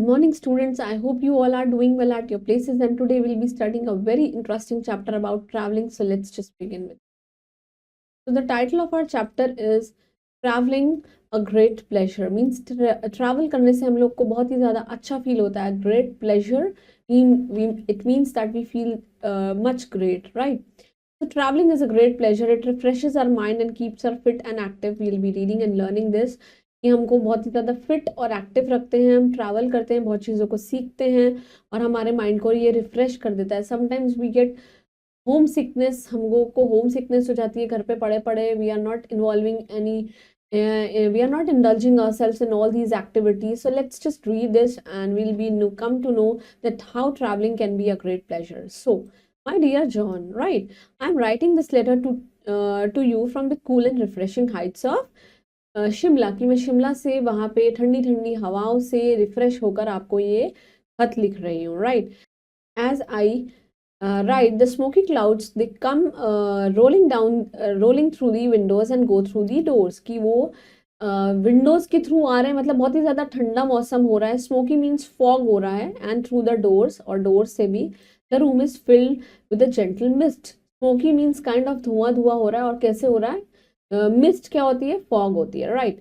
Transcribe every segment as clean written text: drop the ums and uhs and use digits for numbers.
Good morning, students. I hope you all are doing well at your places. And today we'll be studying a very interesting chapter about traveling. So let's just begin with. So the title of our chapter is Traveling a Great Pleasure. Means travel करने से हम लोग को बहुत ही ज़्यादा अच्छा feel होता है. Great pleasure it means that we feel much great, right? So traveling is a great pleasure. It refreshes our mind and keeps us fit and active. We'll be reading and learning this. कि हमको बहुत ही ज़्यादा fit और active रखते हैं, हम travel करते हैं, बहुत चीज़ों को सीखते हैं और हमारे माइंड को ये रिफ्रेश कर देता है. Sometimes we get home sickness, हमको को होम सिकनेस हो जाती है घर पे पड़े पड़े. We are not involving any we are not indulging ourselves in all these activities. So let's just read this and we'll be come to know that how traveling can be a great pleasure. So my dear John, right, I'm writing this letter to you from the cool and refreshing heights of Shimla. कि मैं शिमला से वहाँ पे ठंडी ठंडी हवाओं से refresh होकर आपको ये खत लिख रही हूँ. Right, as I right, the smoky clouds they come rolling through the windows and go through the doors. कि वो विंडोज के थ्रू आ रहे हैं, मतलब बहुत ही ज़्यादा ठंडा मौसम हो रहा है. स्मोकी मीन्स फॉग हो रहा है. एंड थ्रू द डोर्स, और डोर्स से भी, the room is filled with a gentle mist. Smoky means kind of धुआं धुआं हो रहा है. और कैसे हो रहा है? मिस्ट क्या होती है? फॉग होती है. Right,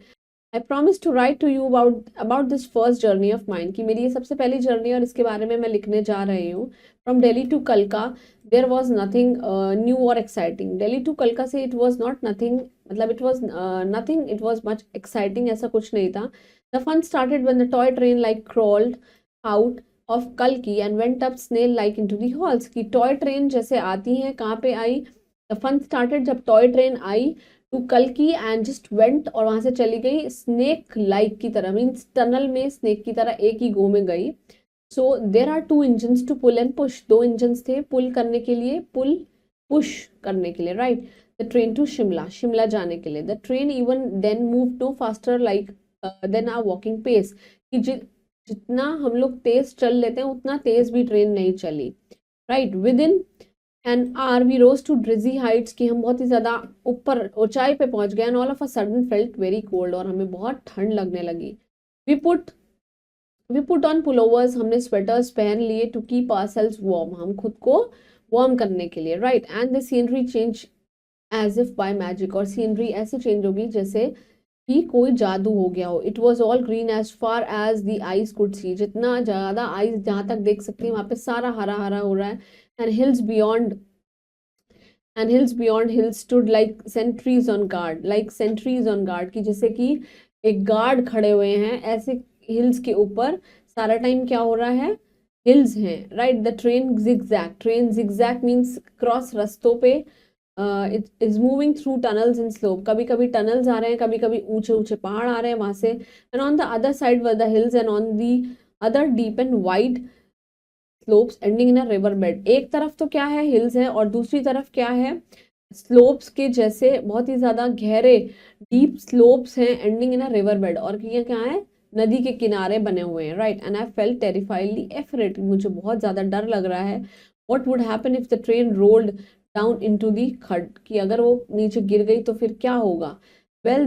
I promise to write to you about this first journey of mind. कि मेरी ये सबसे पहली जर्नी और इसके बारे में मैं लिखने जा रही हूँ. फ्रॉम दिल्ली टू कलका देयर वॉज नथिंग न्यू और एक्साइटिंग. दिल्ली टू कलका से इट वॉज नॉट नथिंग, मतलब it was nothing, it was much exciting, ऐसा कुछ नहीं था. The fun started when the toy train like crawled out of कल्की and went up snail like into the hills. की toy train जैसे आती हैं, कहाँ पे आई? द फन स्टार्टेड जब toy train I to कल्की and just went, और वहां से चली गई स्नेक लाइक की तरह, मीन्स टनल में स्नेक की तरह एक ही गो में गई. So there are two engines to pull and push. दो इंजन्स थे पुल करने के लिए, पुल पुश करने के लिए. Right, the train to Shimla, Shimla जाने के लिए. The train even then move no faster like then are walking pace. कि जितना हम लोग तेज चल लेते हैं उतना तेज भी ट्रेन नहीं चली. Right, within and are we rose to dizzy heights. की हम बहुत ही ज़्यादा ऊपर ऊंचाई पे पहुंच गए. And all of a sudden felt very cold, और हमें बहुत ठंड लगने लगी. वी पुट ऑन पुलोवर्स, हमने स्वेटर्स पहन लिए. टू कीप आवरसेल्व्स वार्म, हम खुद को वार्म करने के लिए. Right, and the scenery change as if by magic. और सीनरी ऐसे चेंज होगी जैसे कि कोई जादू हो गया हो. It was all green as far as the eyes could see. जितना ज़्यादा आईज जहाँ तक देख सकती है वहाँ पे सारा हरा हरा हो रहा है. and hills beyond hills stood like sentries on guard, कि जैसे कि एक गार्ड खड़े हुए हैं ऐसे हिल्स के ऊपर. सारा टाइम क्या हो रहा है? हिल्स हैं. Right, the train zigzag means cross रस्तों पे. It is moving through tunnels in slope. कभी कभी टनल्स आ रहे हैं, कभी कभी ऊंचे ऊंचे पहाड़ आ रहे हैं वहां से. And on the other side were the hills and on the other deep and wide slopes ending in a river bed. एक तरफ तो क्या है? हिल्स है, और दूसरी तरफ क्या है? स्लोप्स के जैसे बहुत ही ज्यादा गहरे डीप स्लोप्स हैं ending in a river bed. और ये क्या है? नदी के किनारे बने हुए हैं. राइट, एंड आई फेल्ट टेरिफाइडली एफरेड, मुझे बहुत ज्यादा डर लग रहा है. What would happen if the train rolled down into the खड. कि अगर वो नीचे गिर गई तो फिर क्या होगा? Well,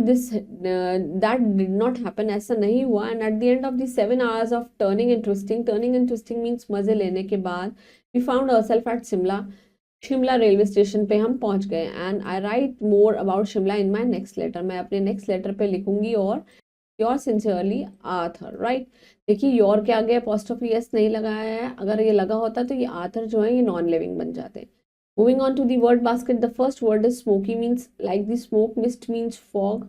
that did not happen. ऐसा नहीं हुआ. And at the end of the 7 hours of turning and twisting means मजे लेने के बाद, we found ourselves at Shimla railway station पे हम पहुंच गए. And I write more about Shimla in my next letter. मैं अपने नेक्स्ट लेटर पे लिखूंगी. और योर सिंसियरली आर्थर. राइट, देखिए योर के आगे अपॉस्ट्रोफी एस नहीं लगाया है. अगर ये लगा होता तो ये आर्थर जो है ये नॉन लिविंग बन जाते. Moving on to the word basket, the first word is smoky, means like the smoke. Mist means fog,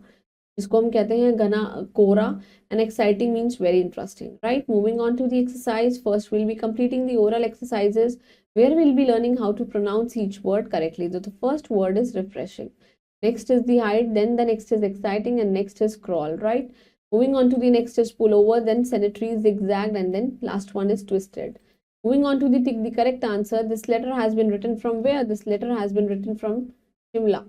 जिसको हम कहते हैं घना कोहरा. and exciting means very interesting. Right, moving on to the exercise. First we'll be completing the oral exercises where we'll be learning how to pronounce each word correctly. So the first word is refreshing, next is the height, then the next is exciting, and next is crawl. Right, moving on to the next is pullover, then sanitary, zigzag, and then last one is twisted. Moving on to the correct answer. This letter has been written from where? This letter has been written from Shimla.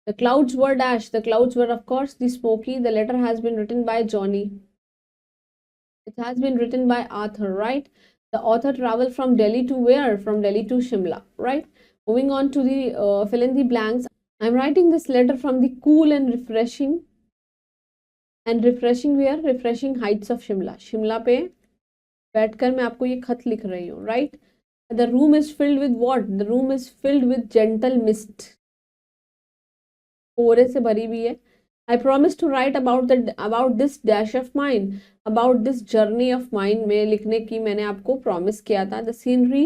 The clouds were dash. The clouds were, of course, the smoky. The letter has been written by Johnny. It has been written by Arthur, right? The author traveled from Delhi to where? From Delhi to Shimla, right? Moving on to the fill in the blanks. I'm writing this letter from the cool and refreshing and refreshing where, refreshing heights of Shimla, Shimla पे बैठकर मैं आपको ये खत लिख रही हूँ, right. The room is filled with what, the room is filled with gentle mist, कोहरे से भरी हुई है। I promise to write about this dash of mine, about this journey of mine में लिखने की मैंने आपको प्रॉमिस किया था। The scenery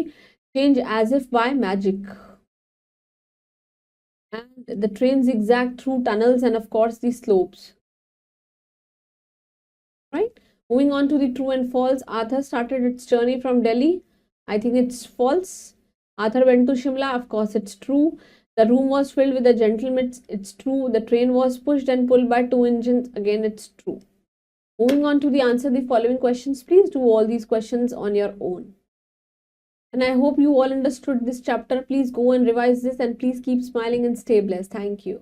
change as if by magic, and the train zigzag through tunnels and of course the slopes. Right? Moving on to the true and false. Arthur started its journey from Delhi. I think it's false. Arthur went to Shimla. Of course, it's true. The room was filled with the gentlemen. It's true. The train was pushed and pulled by two engines. Again, it's true. Moving on to the answer the following questions. Please do all these questions on your own. And I hope you all understood this chapter. Please go and revise this and please keep smiling and stay blessed. Thank you.